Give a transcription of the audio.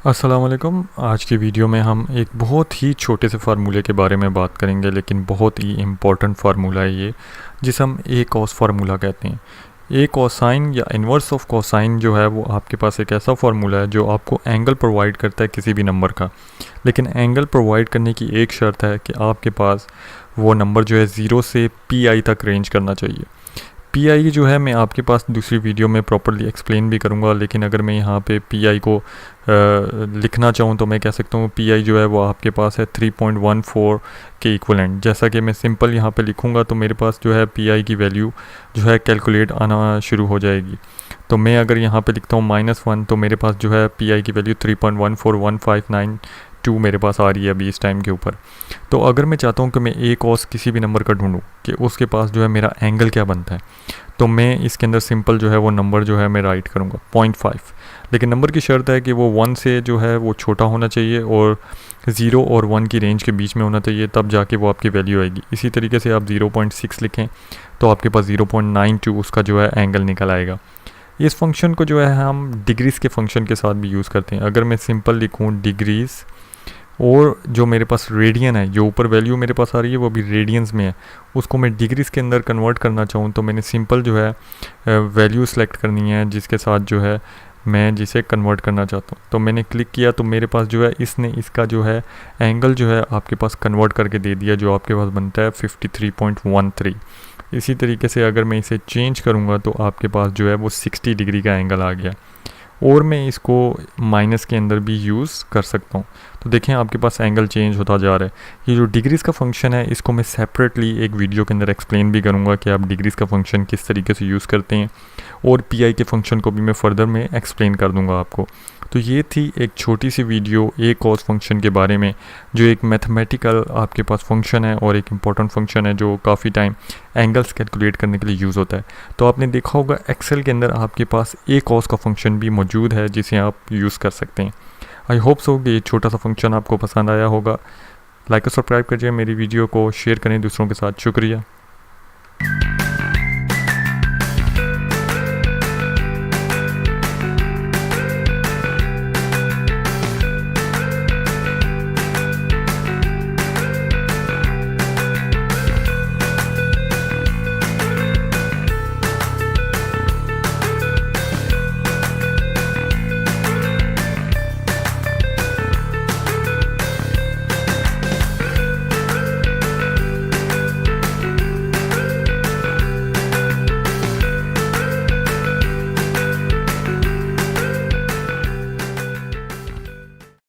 अस्सलाम वालेकुम। आज की वीडियो में हम एक बहुत ही छोटे से फार्मूले के बारे में बात करेंगे, लेकिन बहुत ही इम्पोर्टेंट फार्मूला है ये, जिसे हम ए कॉस फार्मूला कहते हैं। ए कोसाइन या इन्वर्स ऑफ कोसाइन जो है वो आपके पास एक ऐसा फार्मूला है जो आपको एंगल प्रोवाइड करता है किसी भी नंबर का। लेकिन एंगल प्रोवाइड करने की एक शर्त है कि आपके पास वो नंबर जो है ज़ीरो से पी आई तक रेंज करना चाहिए। पी आई जो है मैं आपके पास दूसरी वीडियो में प्रॉपरली एक्सप्लेन भी करूँगा, लेकिन अगर मैं यहाँ पे पी आई को लिखना चाहूँ तो मैं कह सकता हूँ पी आई जो है वो आपके पास है 3.14 के इक्वलेंट। जैसा कि मैं सिंपल यहाँ पे लिखूँगा तो मेरे पास जो है पी आई की वैल्यू जो है कैलकुलेट आना शुरू हो जाएगी। तो मैं अगर यहाँ पे लिखता हूँ -1 तो मेरे पास जो है पी आई की वैल्यू 3.14159 मेरे पास आ रही है अभी इस टाइम के ऊपर। तो अगर मैं चाहता हूँ कि मैं ए कॉस किसी भी नंबर का ढूंढूँ कि उसके पास जो है मेरा एंगल क्या बनता है, तो मैं इसके अंदर सिंपल जो है वो नंबर जो है मैं राइट करूँगा 0.5। लेकिन नंबर की शर्त है कि वो 1 से जो है वो छोटा होना चाहिए और 0 और 1 की रेंज के बीच में होना चाहिए, तब जाके वो आपकी वैल्यू आएगी। इसी तरीके से आप 0.6 लिखें तो आपके पास 0.92 उसका जो है एंगल निकल आएगा। इस फंक्शन को जो है हम डिग्रीज़ के फंक्शन के साथ भी यूज़ करते हैं। अगर मैं सिंपल लिखूँ डिग्रीज़ और जो मेरे पास रेडियन है, जो ऊपर वैल्यू मेरे पास आ रही है वो भी रेडियंस में है, उसको मैं डिग्रीज़ के अंदर कन्वर्ट करना चाहूँ तो मैंने सिंपल जो है वैल्यू सेलेक्ट करनी है जिसके साथ जो है मैं जिसे कन्वर्ट करना चाहता हूँ। तो मैंने क्लिक किया तो मेरे पास जो है इसने इसका जो है एंगल जो है आपके पास कन्वर्ट करके दे दिया, जो आपके पास बनता है 53.13। इसी तरीके से अगर मैं इसे चेंज करूँगा तो आपके पास जो है वो 60 डिग्री का एंगल आ गया। और मैं इसको माइनस के अंदर भी यूज़ कर सकता हूँ। तो देखें आपके पास एंगल चेंज होता जा रहा है। ये जो डिग्रीज़ का फंक्शन है इसको मैं सेपरेटली एक वीडियो के अंदर एक्सप्लेन भी करूँगा कि आप डिग्रीज़ का फंक्शन किस तरीके से यूज़ करते हैं, और पी के फंक्शन को भी मैं फ़र्दर में एक्सप्लेन कर दूँगा आपको। तो ये थी एक छोटी सी वीडियो ए कॉस फंक्शन के बारे में, जो एक मैथमेटिकल आपके पास फंक्शन है और एक इम्पॉर्टेंट फंक्शन है जो काफ़ी टाइम एंगल्स कैलकुलेट करने के लिए यूज़ होता है। तो आपने देखा होगा एक्सेल के अंदर आपके पास ए कॉस का फंक्शन भी मौजूद है जिसे आप यूज़ कर सकते हैं। आई होप सो कि ये छोटा सा फंक्शन आपको पसंद आया होगा। लाइक और सब्सक्राइब करिए मेरी वीडियो को, शेयर करें दूसरों के साथ। शुक्रिया।